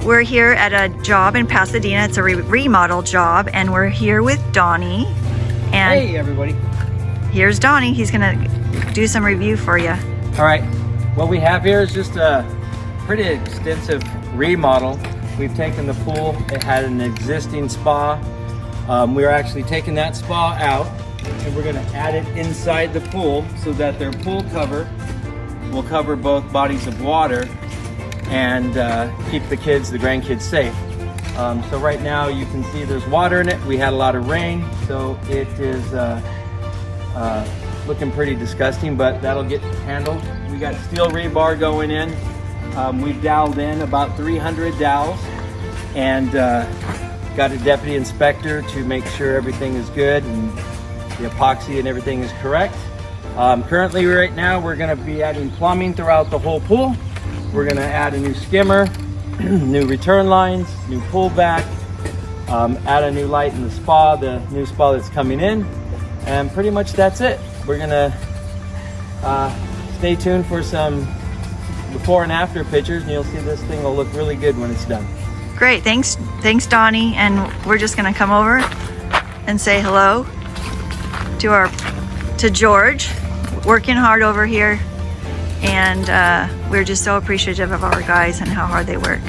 We're here at a job in Pasadena. It's a remodel job, and we're here with Donnie. And hey everybody. Here's Donnie. He's gonna do some review for you. All right, what we have here is just a pretty extensive remodel. We've taken the pool. It had an existing spa. We're actually taking that spa out, and we're gonna add it inside the pool so that their pool cover will cover both bodies of water and keep the grandkids safe. So right now you can see there's water in it. We had a lot of rain, so it is looking pretty disgusting, but that'll get handled. We got steel rebar going in. We've doweled in about 300 dowels and got a deputy inspector to make sure everything is good and the epoxy and everything is correct. Currently right now we're going to be adding plumbing throughout the whole pool. We're going to add a new skimmer, new return lines, new pull back, add a new light in the spa, the new spa that's coming in, and pretty much that's it. We're going to stay tuned for some before and after pictures, and you'll see this thing will look really good when it's done. Great, thanks Donnie. And we're just gonna come over and say hello to George, working hard over here, and we're just so appreciative of our guys and how hard they work.